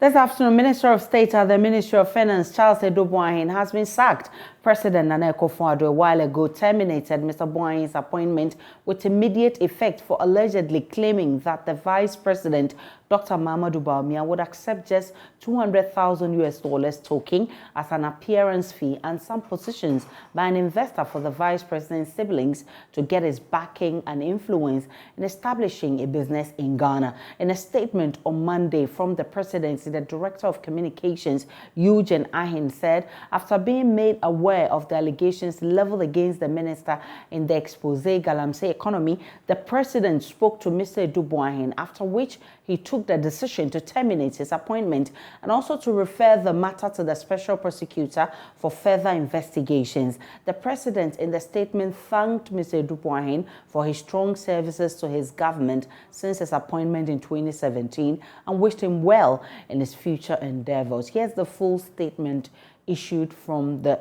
This afternoon, Minister of State at the Ministry of Finance, Charles Edo-Boahen, has been sacked. President Nana Akufo-Addo a while ago terminated Mr. Boahen's appointment with immediate effect for allegedly claiming that the Vice President, Dr. Mahamudu Bawumia, would accept just $200,000 token as an appearance fee and some positions by an investor for the Vice President's siblings to get his backing and influence in establishing a business in Ghana. In a statement on Monday from the presidency, the Director of Communications, JoyNews, said after being made aware of the allegations leveled against the minister in the expose Galamsey economy, the president spoke to Mr. Edo-Boahen, after which he took the decision to terminate his appointment and also to refer the matter to the special prosecutor for further investigations. The president in the statement thanked Mr. Edo-Boahen for his strong services to his government since his appointment in 2017 and wished him well in his future endeavors. Here's the full statement issued from the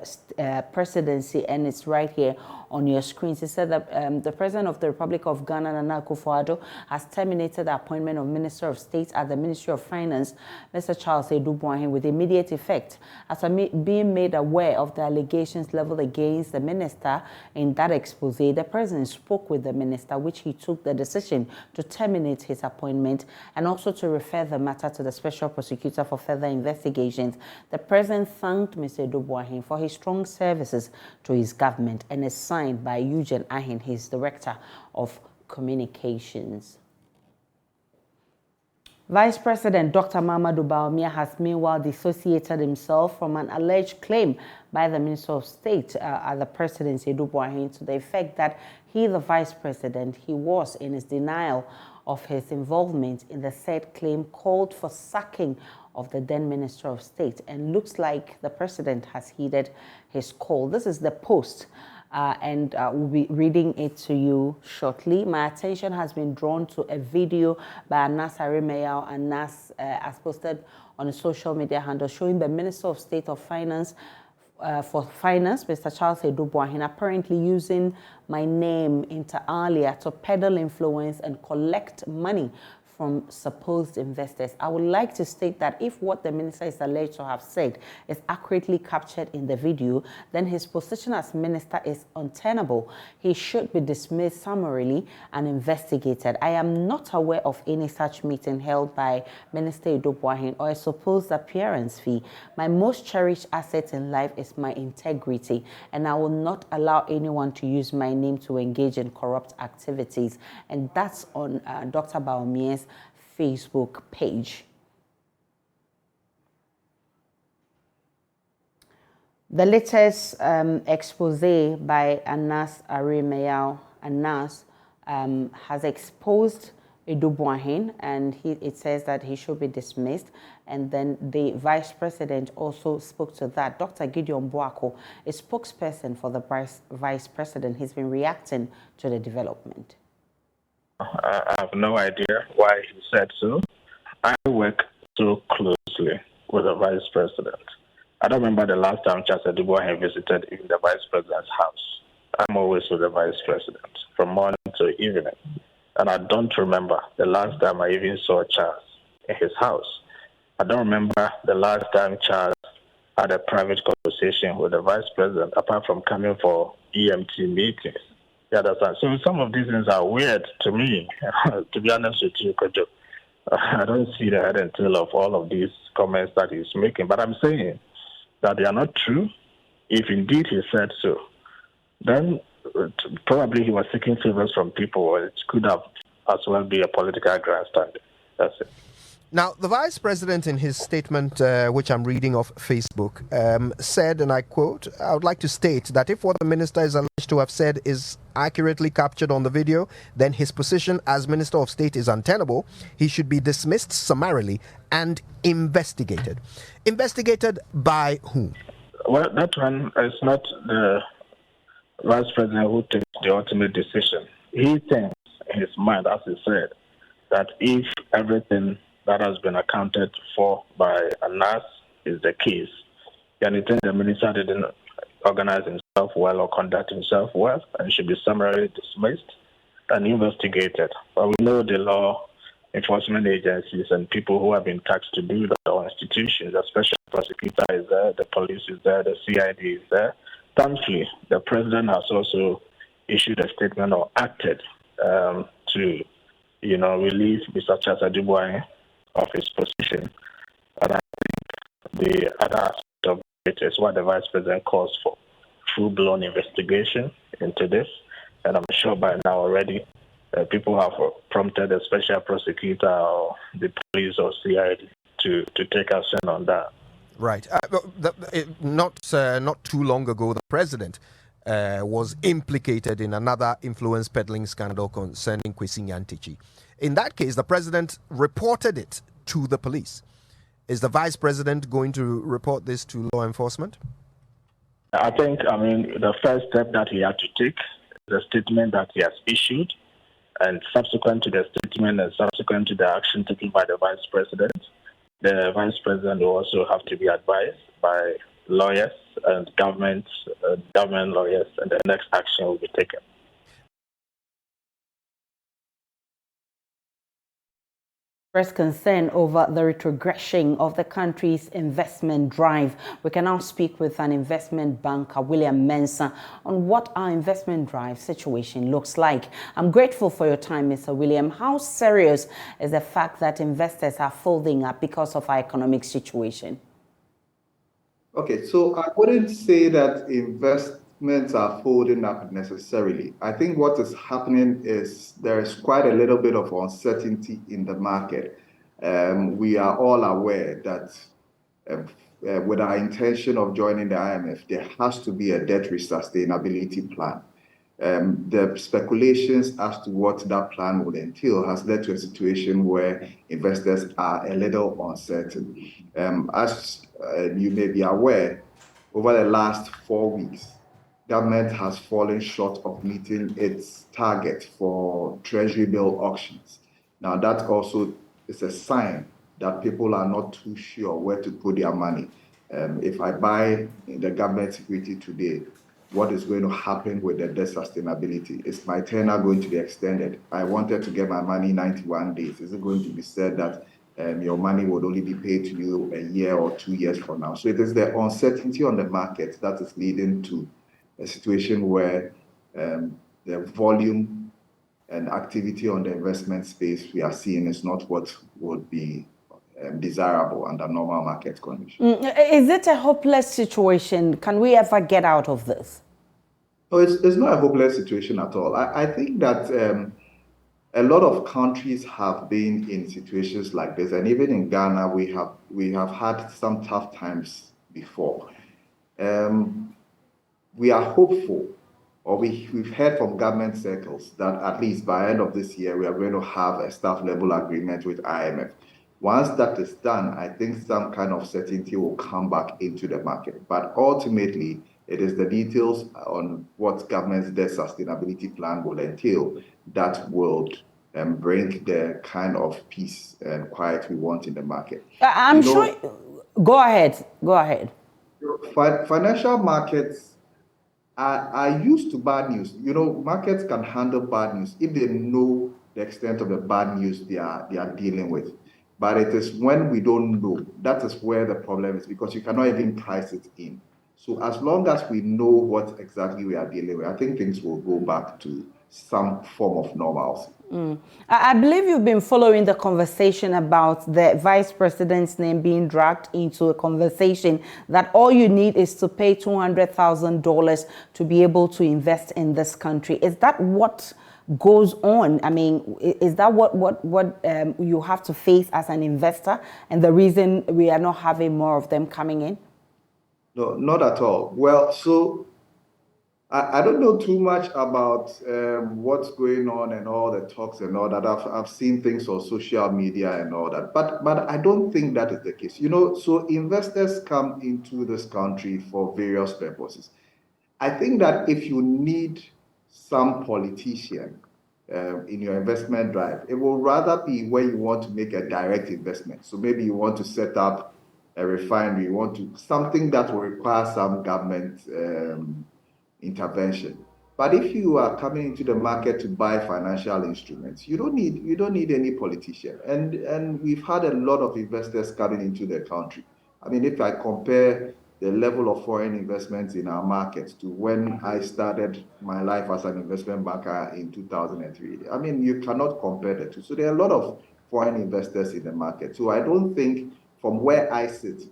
presidency, and it's right here on your screens. It said that the President of the Republic of Ghana, Nana Akufo-Addo, has terminated the appointment of Minister of State at the Ministry of Finance, Mr. Charles Edo-Boahen, with immediate effect. After being made aware of the allegations leveled against the minister in that expose, the President spoke with the minister, which he took the decision to terminate his appointment and also to refer the matter to the special prosecutor for further investigations. The President thanked Mr. Edo-Boahen for his strong services to his government and is signed by JoyNews, his Director of Communications. Vice President Dr. Mahamudu Bawumia has meanwhile dissociated himself from an alleged claim by the Minister of State at the presidency, Edo-Boahen, to the effect that he, the Vice President, he was in his denial of his involvement in the said claim, called for sacking of the then Minister of State, and looks like the President has heeded his call. This is the post, and we'll be reading it to you shortly. My attention has been drawn to a video by Anas Arimeyao, and Nas has posted on a social media handle showing the Minister of State of Finance for Finance, Mr. Charles Edo-Boahen, apparently using my name inter alia to peddle influence and collect money from supposed investors. I would like to state that if what the minister is alleged to have said is accurately captured in the video, then his position as minister is untenable. He should be dismissed summarily and investigated. I am not aware of any such meeting held by Minister Edo-Boahen or a supposed appearance fee. My most cherished asset in life is my integrity, and I will not allow anyone to use my name to engage in corrupt activities. And that's on Dr. Bawumia's Facebook page. The latest expose by Anas Arimeyao has exposed Edo-Boahen, and it says that he should be dismissed. And then the Vice President also spoke to that. Dr. Gideon Boako, a spokesperson for the Vice President, he's been reacting to the development. I have no idea why he said so. I work so closely with the Vice President. I don't remember the last time Charles Edo-Boahen visited even the Vice President's house. I'm always with the Vice President from morning to evening. And I don't remember the last time I even saw Charles in his house. I don't remember the last time Charles had a private conversation with the Vice President, apart from coming for EMT meetings. You understand? So some of these things are weird to me, to be honest with you, Kojo. I don't see the head and tail of all of these comments that he's making, but I'm saying that they are not true. If indeed he said so, then probably he was seeking favors from people, or it could have as well be a political grandstanding. That's it. Now, the Vice President in his statement, which I'm reading off Facebook, said, and I quote, I would like to state that if what the minister is alleged to have said is accurately captured on the video, then his position as Minister of State is untenable. He should be dismissed summarily and investigated. Investigated by whom? Well, that one is not the Vice President who takes the ultimate decision. He thinks in his mind, as he said, that if everything that has been accounted for by Anas is the case, then he thinks the minister didn't organize himself well or conduct himself well and should be summarily dismissed and investigated. But we know the law enforcement agencies and people who have been tasked to do that, or institutions. The special prosecutor is there, the police is there, the CID is there. Thankfully, the president has also issued a statement or acted to, relieve Mr. Chasa Dubois of his position. And I think the other aspect of it is what the vice president calls for: full-blown investigation into this. And I'm sure by now already people have prompted the special prosecutor or the police or CID to take action on that. Right. Not too long ago, the president was implicated in another influence peddling scandal concerning Kwesi Nyantakyi. In that case, the president reported it to the police. Is the vice president going to report this to law enforcement? I think, the first step that he had to take is a statement that he has issued, and subsequent to the statement and subsequent to the action taken by the vice president will also have to be advised by lawyers and government lawyers, and the next action will be taken. Express concern over the retrogression of the country's investment drive. We can now speak with an investment banker, William Mensah, on what our investment drive situation looks like. I'm grateful for your time, Mr. William. How serious is the fact that investors are folding up because of our economic situation? Okay, so I wouldn't say that investments are folding up necessarily. I think what is happening is there is quite a little bit of uncertainty in the market. We are all aware that with our intention of joining the IMF, there has to be a debt sustainability plan. The speculations as to what that plan would entail has led to a situation where investors are a little uncertain. As you may be aware, over the last 4 weeks, government has fallen short of meeting its target for treasury bill auctions. Now, that also is a sign that people are not too sure where to put their money. If I buy the government security today, what is going to happen with the debt sustainability? Is my tenure going to be extended? I wanted to get my money 91 days. Is it going to be said that your money would only be paid to you a year or 2 years from now? So it is the uncertainty on the market that is leading to a situation where the volume and activity on the investment space we are seeing is not what would be desirable under normal market conditions. Is it a hopeless situation? Can we ever get out of this? No, it's not a hopeless situation at all. I think that a lot of countries have been in situations like this, and even in Ghana, we have had some tough times before. We are hopeful, or we've heard from government circles that at least by end of this year, we are going to have a staff level agreement with IMF. Once that is done, I think some kind of certainty will come back into the market. But ultimately, it is the details on what government's debt sustainability plan will entail that will bring the kind of peace and quiet we want in the market. I'm sure. Go ahead. Financial markets are used to bad news. Markets can handle bad news if they know the extent of the bad news they are dealing with. But it is when we don't know, that is where the problem is, because you cannot even price it in. So as long as we know what exactly we are dealing with, I think things will go back to some form of normalcy. I believe you've been following the conversation about the vice president's name being dragged into a conversation that all you need is to pay $200,000 to be able to invest in this country. Is that what goes on? I mean, is that what you have to face as an investor, and the reason we are not having more of them coming in? No, not at all. Well, so I don't know too much about what's going on and all the talks and all that. I've seen things on social media and all that, but I don't think that is the case. So investors come into this country for various purposes. I think that if you need some politician in your investment drive, it will rather be where you want to make a direct investment. So maybe you want to set up a refinery, you want to something that will require some government intervention. But if you are coming into the market to buy financial instruments, you don't need any politician. And we've had a lot of investors coming into the country. I mean, if I compare the level of foreign investments in our markets to when I started my life as an investment banker in 2003, I mean, you cannot compare the two. So there are a lot of foreign investors in the market. So I don't think from where I sit,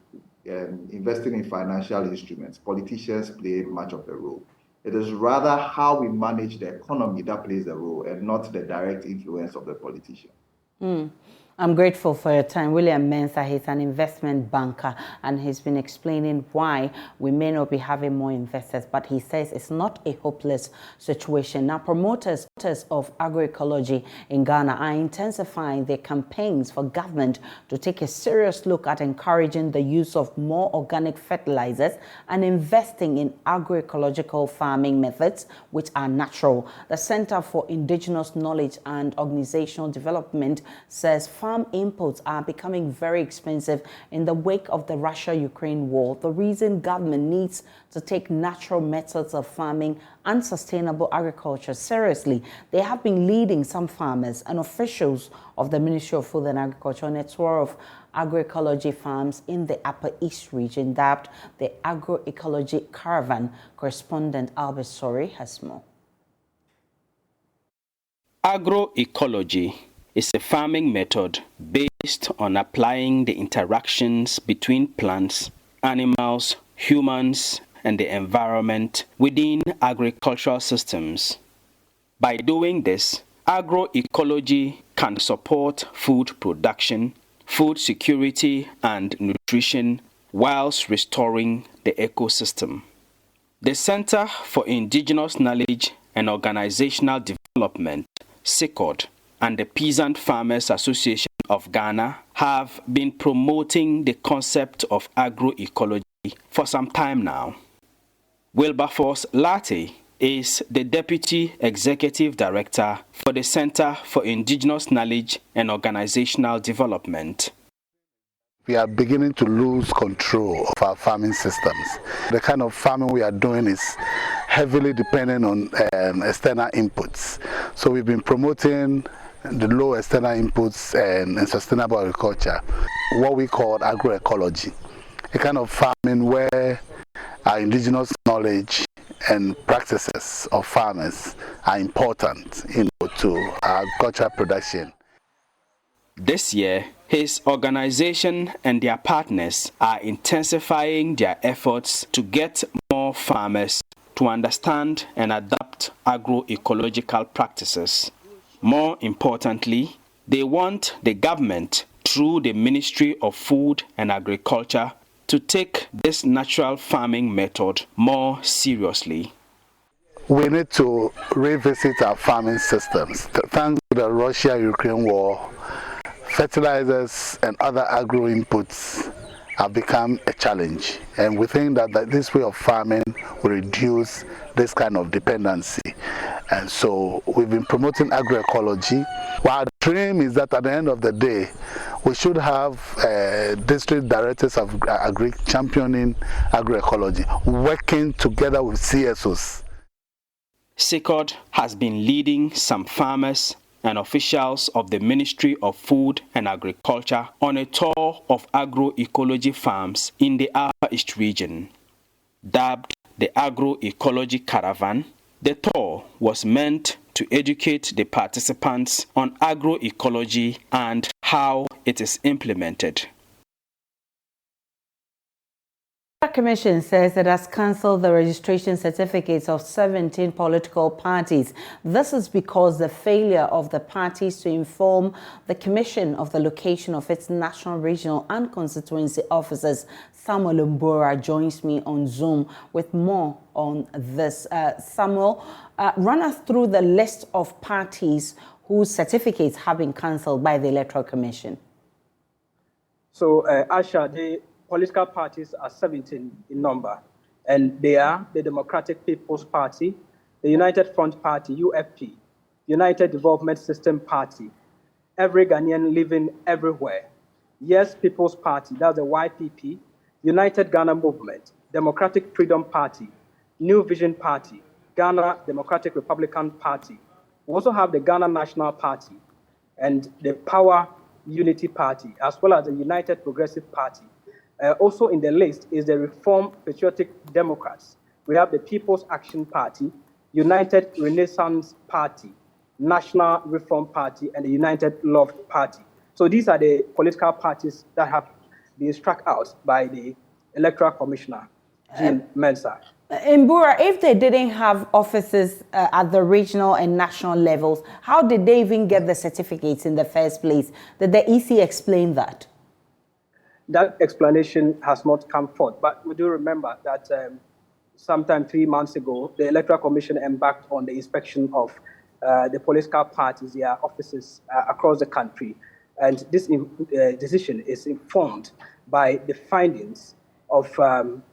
investing in financial instruments, politicians play much of a role. It is rather how we manage the economy that plays a role and not the direct influence of the politician. I'm grateful for your time. William Mensah, he's an investment banker, and he's been explaining why we may not be having more investors, but he says it's not a hopeless situation. Now, promoters of agroecology in Ghana are intensifying their campaigns for government to take a serious look at encouraging the use of more organic fertilizers and investing in agroecological farming methods, which are natural. The Center for Indigenous Knowledge and Organizational Development says farm inputs are becoming very expensive in the wake of the Russia-Ukraine war. The reason government needs to take natural methods of farming and sustainable agriculture seriously. They have been leading some farmers and officials of the Ministry of Food and Agriculture on a tour of agroecology farms in the Upper East region, dubbed the Agroecology Caravan. Correspondent Albert Sori has more. Agroecology is a farming method based on applying the interactions between plants, animals, humans, and the environment within agricultural systems. By doing this, agroecology can support food production, food security, and nutrition whilst restoring the ecosystem. The Center for Indigenous Knowledge and Organizational Development, CICOD, and the Peasant Farmers Association of Ghana have been promoting the concept of agroecology for some time now. Wilberforce Latte is the Deputy Executive Director for the Center for Indigenous Knowledge and Organizational Development. We are beginning to lose control of our farming systems. The kind of farming we are doing is heavily dependent on external inputs. So we've been promoting the low external inputs and sustainable agriculture, what we call agroecology, a kind of farming where our indigenous knowledge and practices of farmers are important to our agricultural production. This year, his organization and their partners are intensifying their efforts to get more farmers to understand and adapt agroecological practices. More importantly, they want the government, through the Ministry of Food and Agriculture, to take this natural farming method more seriously. We need to revisit our farming systems. Thanks to the Russia-Ukraine war, fertilizers and other agro inputs have become a challenge, and we think that this way of farming will reduce this kind of dependency. And so we've been promoting agroecology. Well, our dream is that at the end of the day, we should have district directors of agri championing agroecology, working together with CSOs. CICOD has been leading some farmers and officials of the Ministry of Food and Agriculture on a tour of agroecology farms in the Upper East region. Dubbed the Agroecology Caravan, the tour was meant to educate the participants on agroecology and how it is implemented. The Commission says it has cancelled the registration certificates of 17 political parties. This is because the failure of the parties to inform the Commission of the location of its national, regional and constituency officers. Samuel Mbora joins me on Zoom with more on this. Samuel, run us through the list of parties whose certificates have been cancelled by the Electoral Commission. So, Aisha, the political parties are 17 in number, and they are the Democratic People's Party, the United Front Party, UFP, United Development System Party, Every Ghanaian Living Everywhere, Yes People's Party, that's the YPP, United Ghana Movement, Democratic Freedom Party, New Vision Party, Ghana Democratic Republican Party. We also have the Ghana National Party and the Power Unity Party, as well as the United Progressive Party. Also in the list is the Reform Patriotic Democrats. We have the People's Action Party, United Renaissance Party, National Reform Party, and the United Love Party. So these are the political parties that have been struck out by the Electoral Commissioner, Jean Mensah. Mbura, if they didn't have offices at the regional and national levels, how did they even get the certificates in the first place? Did the EC explain that? That explanation has not come forth, but we do remember that sometime 3 months ago, the Electoral Commission embarked on the inspection of the political parties, their offices across the country. And this decision is informed by the findings of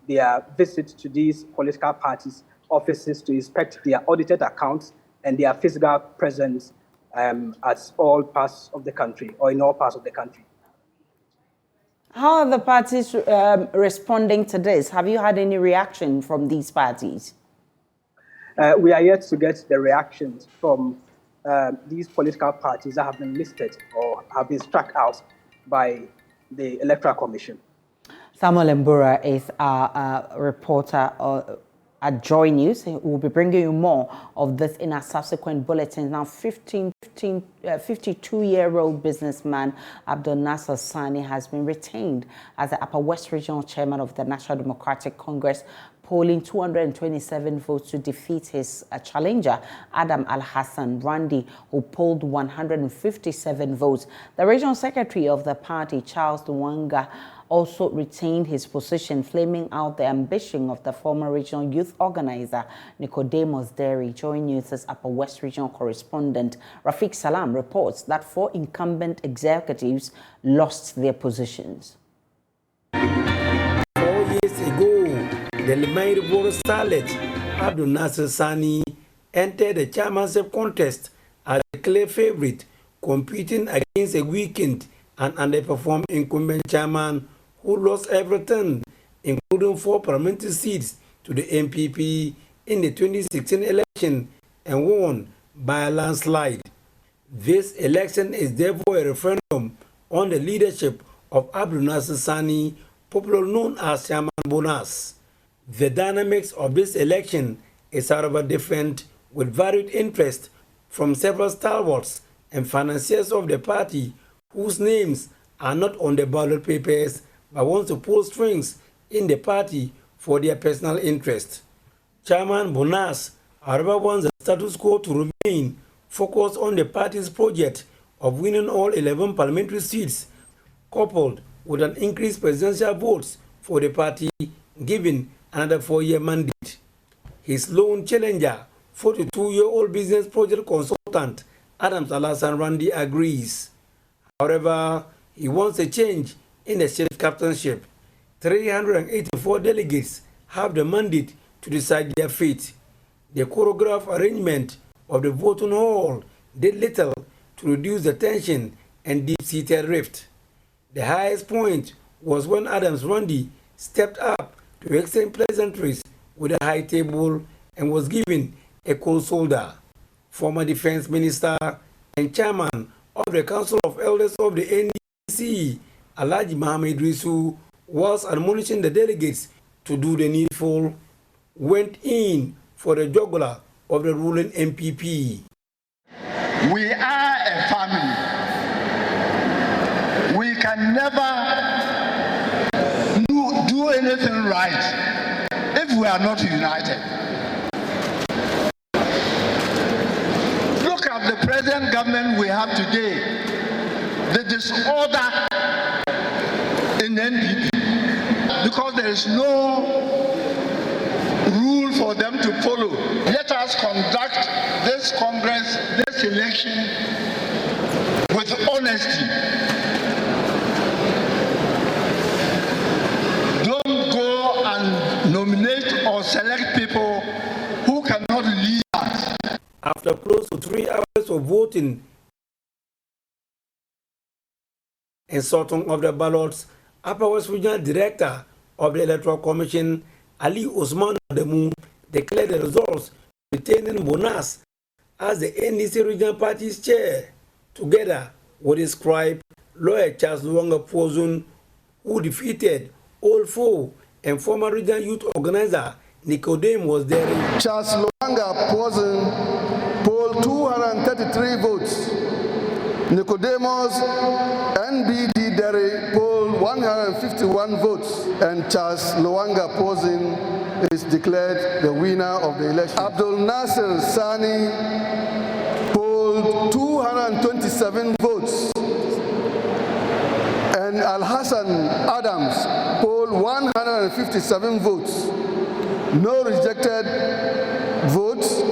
their visit to these political parties' offices to inspect their audited accounts and their physical presence at all parts of the country, or in all parts of the country. How are the parties responding to this? Have you had any reaction from these parties? We are yet to get the reactions from these political parties that have been listed or have been struck out by the Electoral Commission. Samuel Mbura is our reporter at JoyNews. He will be bringing you more of this in our subsequent bulletins. Now, 52-year-old businessman Abdul Nasser Sani has been retained as the Upper West Regional Chairman of the National Democratic Congress, polling 227 votes to defeat his challenger, Adam Al-Hassan Randi, who polled 157 votes. The regional secretary of the party, Charles Duwanga, also retained his position, flaming out the ambition of the former regional youth organizer, Nicodemus Derry. JoyNews' Upper West Regional correspondent, Rafiq Salam, reports that 4 incumbent executives lost their positions. 4 years ago, the Limairi-Boro starlet, Abdul Nasser Sani, entered the chairmanship contest as a clear favorite, competing against a weakened and underperformed incumbent chairman who lost everything, including 4 parliamentary seats to the MPP in the 2016 election and won by a landslide. This election is therefore a referendum on the leadership of Abdul Nasser Sani, popularly known as Chairman Bonas. The dynamics of this election is however different, with varied interest from several stalwarts and financiers of the party whose names are not on the ballot papers but want to pull strings in the party for their personal interest. Chairman Bonas, however, wants the status quo to remain focused on the party's project of winning all 11 parliamentary seats, coupled with an increased presidential votes for the party, given another 4-year mandate. His lone challenger, 42-year-old business project consultant Adam Al-Hassan Randi, agrees. However, he wants a change in the state captainship. 384 delegates have the mandate to decide their fate. The choreographed arrangement of the voting hall did little to reduce the tension and deep-seated rift. The highest point was when Adams Randi stepped up to exchange pleasantries with a high table and was given a cold shoulder. Former defense minister and chairman of the Council of Elders of the NDC, Alhaji Mohammed Risu, was admonishing the delegates to do the needful, went in for the jugular of the ruling MPP. We are a family. We can never do anything right if we are not united. Look at the present government we have today, the disorder in NPP, because there is no rule for them to follow. Let us conduct this Congress, this election with honesty. Don't go and nominate or select people who cannot lead us. After close to 3 hours of voting and sorting of the ballots, Upper West Regional Director of the Electoral Commission, Ali Osman Ademu, declared the results retaining Bonas as the NDC Regional Party's chair, together with his scribe, lawyer Charles Luanga Pozun, who defeated Old Foe and former regional youth organizer Nicodem was there. Charles Luanga Pozun polled 233 votes. Nicodemus NBD Derry polled 151 votes, and Charles Luanga Pozun is declared the winner of the election. Abdul Nasser Sani polled 227 votes, and Al Hassan Adams polled 157 votes. No rejected votes.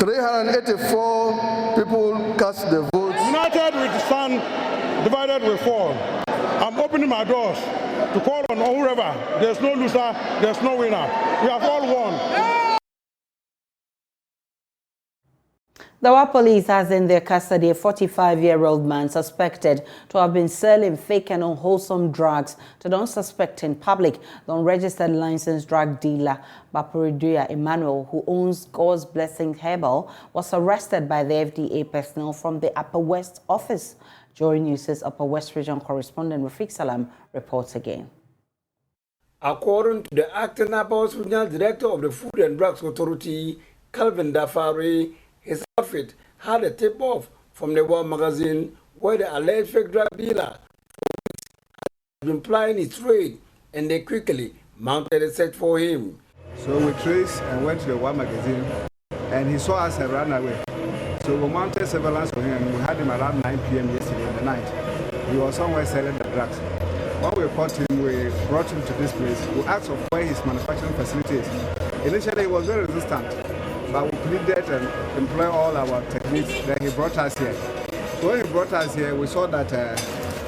384 people cast the votes. United we stand, divided we fall. I'm opening my doors to call on whoever. There's no loser, there's no winner. We have all won. The Wa police has in their custody a 45-year-old man suspected to have been selling fake and unwholesome drugs to the unsuspecting public. The unregistered licensed drug dealer, Bapuriduya Emmanuel, who owns God's Blessing Herbal, was arrested by the FDA personnel from the Upper West office. JoyNews' Upper West region correspondent Rafiq Salam reports again. According to the acting Upper West regional director of the Food and Drugs Authority, Calvin Dafari, his outfit had a tip-off from the World magazine where the alleged fake drug dealer had been plying his trade, and they quickly mounted a search for him. So we traced and went to the World magazine, and he saw us and ran away. So we mounted surveillance for him, and we had him around 9 p.m. yesterday in the night. He was somewhere selling the drugs. When we caught him, we brought him to this place. We asked of where his manufacturing facility is. Initially, he was very resistant, but we pleaded and employed all our techniques. Then he brought us here. So when he brought us here, we saw that,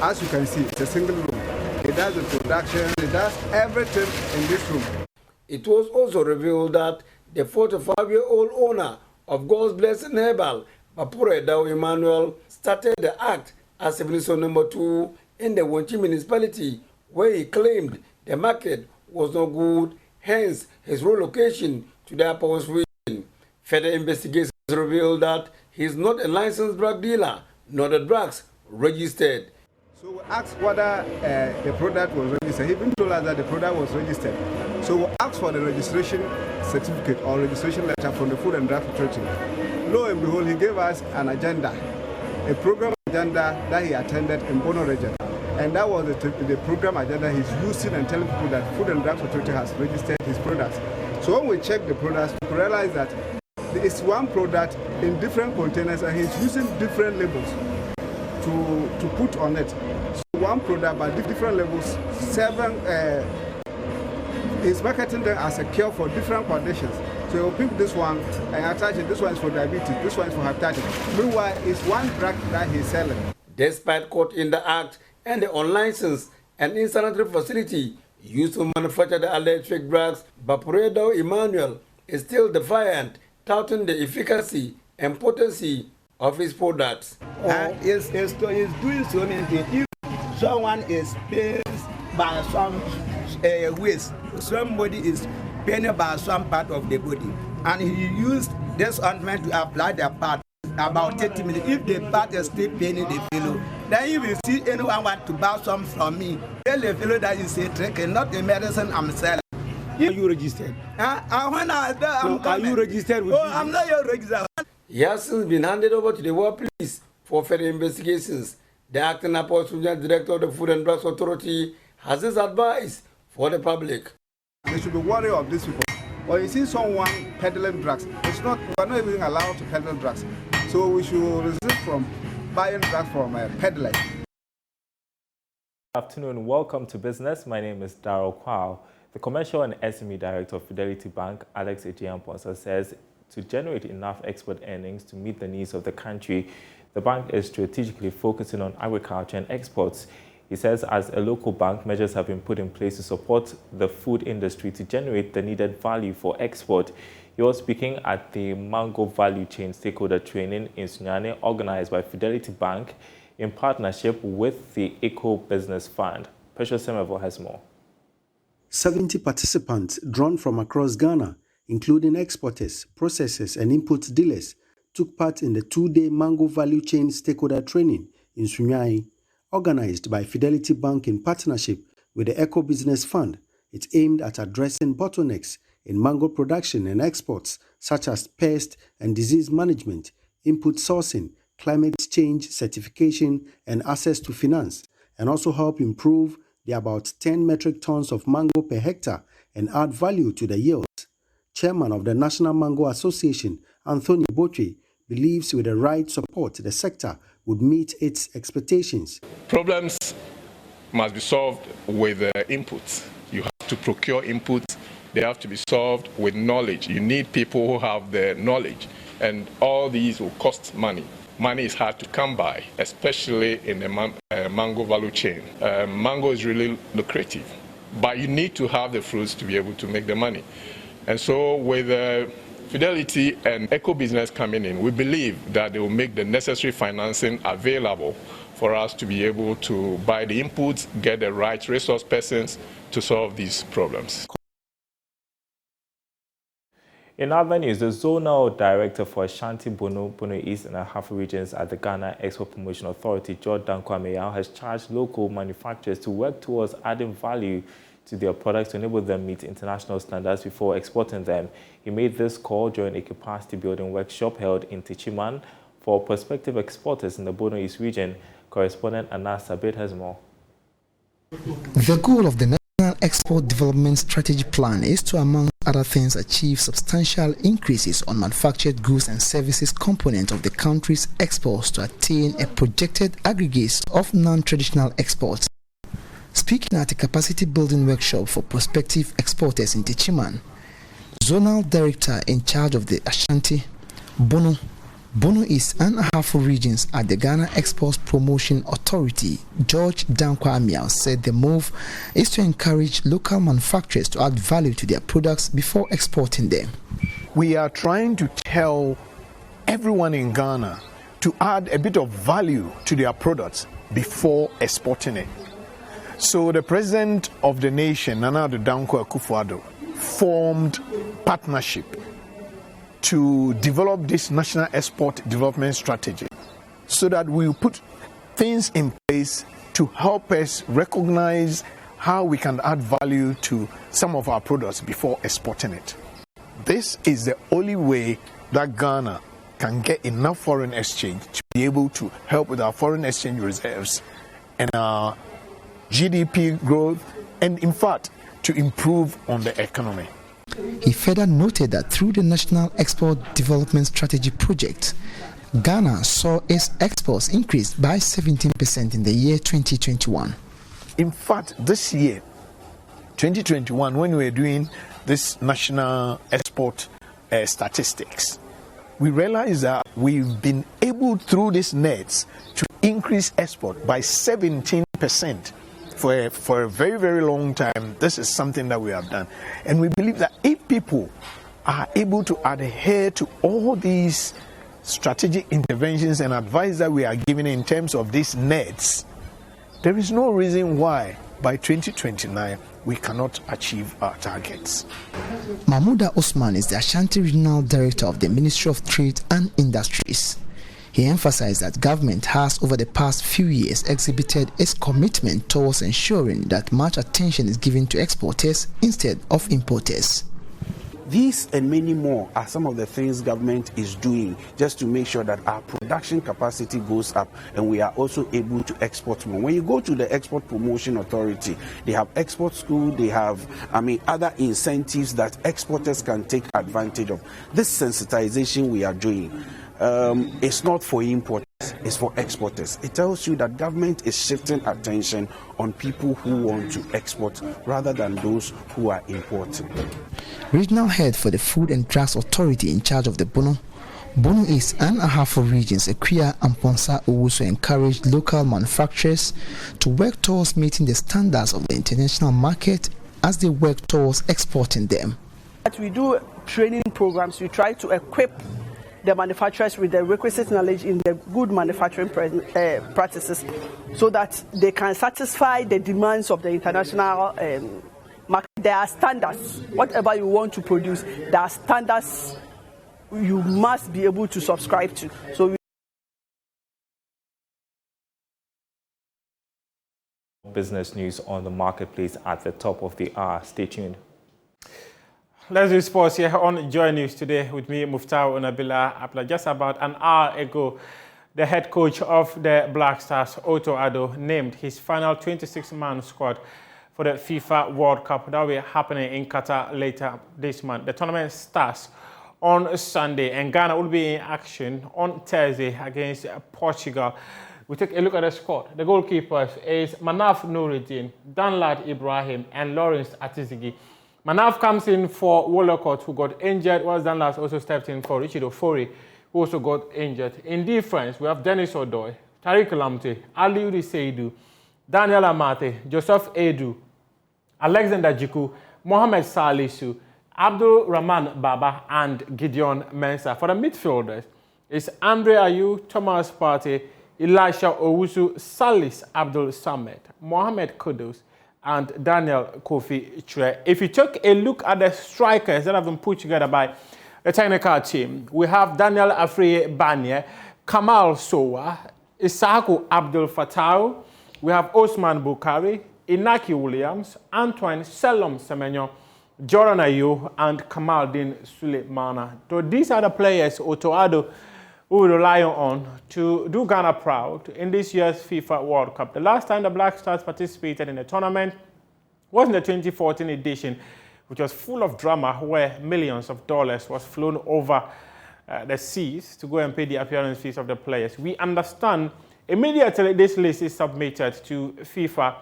as you can see, it's a single room. He does the production, he does everything in this room. It was also revealed that the 45-year-old owner of God's Blessing Herbal, Bapuriduya Emmanuel, started the act as civilian number 2 in the Wonchi municipality, where he claimed the market was not good, hence his relocation to the Upper West region. Further investigations revealed that he is not a licensed drug dealer, nor the drugs registered. So we asked whether the product was registered. He even told us that the product was registered. So we asked for the registration certificate or registration letter from the Food and Drug Authority. Lo and behold, he gave us an agenda, a program agenda that he attended in Bono region. And that was the program agenda he's using and telling people that Food and Drug Authority has registered his products. So when we checked the products, we realized that it's one product in different containers, and he's using different labels to put on it. So one product, but different labels, 7, he's marketing them as a cure for different conditions. So he'll pick this one and attach it. This one is for diabetes, this one is for hepatitis. Meanwhile, it's one drug that he's selling. Despite caught in the act and the unlicensed and insanitary facility used to manufacture the alleged fake drugs, Bapuriduya Emmanuel is still defiant, touting the efficacy and potency of his products. It's doing so many things. If someone is paid by some waste, somebody is paid by some part of the body, and he used this ointment to apply the part about 30 minutes. If the part is still paining the fellow, then you will see anyone want to buy some from me. Tell the fellow that is a trick and not the medicine I'm selling. Are you registered? Are you registered with I'm not your registered. He has since been handed over to the War Police for further investigations. The acting Upper West Regional Director of the Food and Drugs Authority has his advice for the public. They should be wary of these people. Or you see someone peddling drugs, we're not even allowed to peddle drugs. So we should resist from buying drugs from peddlers. Good afternoon. Welcome to Business. My name is Darryl Kwao. The Commercial and SME Director of Fidelity Bank, Alex Ejiamponsa, says to generate enough export earnings to meet the needs of the country, the bank is strategically focusing on agriculture and exports. He says as a local bank, measures have been put in place to support the food industry to generate the needed value for export. He was speaking at the Mango Value Chain Stakeholder Training in Sunyani, organized by Fidelity Bank in partnership with the Eco Business Fund. Precious Semevo has more. 70 participants drawn from across Ghana including exporters, processors, and input dealers, took part in the 2-day mango value chain stakeholder training in Sunyani, organized by Fidelity Bank in partnership with the Eco Business Fund. It's aimed at addressing bottlenecks in mango production and exports, such as pest and disease management, input sourcing, climate change certification, and access to finance, and also help improve the about 10 metric tons of mango per hectare and add value to the yields. Chairman of the National Mango Association, Anthony Botwe, believes with the right support, the sector would meet its expectations. Problems must be solved with inputs. You have to procure inputs. They have to be solved with knowledge. You need people who have the knowledge, and all these will cost money. Money is hard to come by, especially in the mango value chain. Mango is really lucrative, but you need to have the fruits to be able to make the money. And so with Fidelity and Eco Business coming in, we believe that they will make the necessary financing available for us to be able to buy the inputs, get the right resource persons to solve these problems. In other news, the Zonal Director for Ashanti, Bono East and Ahafo regions at the Ghana Export Promotion Authority, Jordan Kwame, has charged local manufacturers to work towards adding value to their products to enable them meet international standards before exporting them. He made this call during a capacity building workshop held in Techiman for prospective exporters in the Bono East region. Correspondent Anas Abed has more. The goal of the National Export Development Strategy Plan is to, among other things, achieve substantial increases on manufactured goods and services component of the country's exports to attain a projected aggregate of non-traditional exports. Speaking at a capacity building workshop for prospective exporters in Techiman, Zonal Director in charge of the Ashanti, Bono East and Ahafo regions at the Ghana Export Promotion Authority, George Dankwa said the move is to encourage local manufacturers to add value to their products before exporting them. We are trying to tell everyone in Ghana to add a bit of value to their products before exporting it. So the president of the nation, Nana Addo Dankwa Akufo-Addo, formed partnership to develop this national export development strategy so that we will put things in place to help us recognize how we can add value to some of our products before exporting it. This is the only way that Ghana can get enough foreign exchange to be able to help with our foreign exchange reserves and our GDP growth, and in fact to improve on the economy. He further noted that through the National Export Development Strategy project, Ghana saw its exports increase by 17% in the year 2021. In fact, this year, 2021, when we were doing this national export statistics, we realized that we've been able, through these nets, to increase export by 17%. For a very, very long time. This is something that we have done. And we believe that if people are able to adhere to all these strategic interventions and advice that we are giving in terms of these nets, there is no reason why by 2029 we cannot achieve our targets. Mahmouda Osman is the Ashanti Regional Director of the Ministry of Trade and Industries. He emphasized that government has, over the past few years, exhibited its commitment towards ensuring that much attention is given to exporters instead of importers. These and many more are some of the things government is doing just to make sure that our production capacity goes up and we are also able to export more. When you go to the Export Promotion Authority, they have export school, they have other incentives that exporters can take advantage of. This sensitization we are doing, it's not for importers, it's for exporters. It tells you that government is shifting attention on people who want to export rather than those who are importing. Regional head for the Food and Drugs Authority in charge of the Bono East and Ahafo regions, Akuya Amponsa Owusu, encouraged local manufacturers to work towards meeting the standards of the international market as they work towards exporting them. We do training programs. We try to equip the manufacturers with the requisite knowledge in the good manufacturing practices so that they can satisfy the demands of the international market. There are standards. Whatever you want to produce, there are standards you must be able to subscribe to. So business news on the marketplace at the top of the hour. Stay tuned. Let's do sports here on Joy News today with me, Muftau Nabila. Just about an hour ago, the head coach of the Black Stars, Otto Addo, named his final 26-man squad for the FIFA World Cup that will be happening in Qatar later this month. The tournament starts on Sunday, and Ghana will be in action on Thursday against Portugal. We take a look at the squad. The goalkeepers is Manaf Nuruddin, Danlad Ibrahim, and Lawrence Atizigi. Manaf comes in for Wolcott, who got injured, whilst Danlad also stepped in for Richard Ofori, who also got injured. In defense, we have Dennis Odoy, Tariq Lamte, Aliudi Seidu, Daniel Amate, Joseph Edu, Alexander Jiku, Mohamed Salisu, Abdul Rahman Baba, and Gideon Mensah. For the midfielders, it's Andre Ayew, Thomas Partey, Elisha Owusu, Salis Abdul Samed, Mohamed Kudus, and Daniel Kofi Chre. If you take a look at the strikers that have been put together by the technical team, we have Daniel Afriye Banye, Kamal Sowa, Isaku Abdul Fattah, we have Osman Bukari, Inaki Williams, Antoine Selom Semenyo, Jordan Ayew, and Kamaldeen Sulemana. So these are the players Otto Addo will rely on to do Ghana proud in this year's FIFA World Cup. The last time the Black Stars participated in the tournament was in the 2014 edition, which was full of drama, where millions of dollars was flown over the seas to go and pay the appearance fees of the players. We understand immediately this list is submitted to FIFA,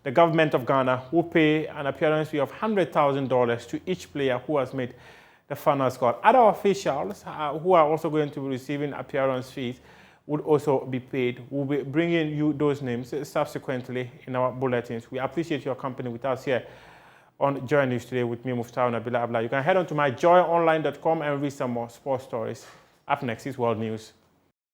the government of Ghana will pay an appearance fee of $100,000 to each player who has made the final squad. Other officials who are also going to be receiving appearance fees would also be paid. We'll be bringing you those names subsequently in our bulletins. We appreciate your company with us here on Joy News today with me, Muftau Nabila. You can head on to myjoyonline.com and read some more sports stories. Up next is World News.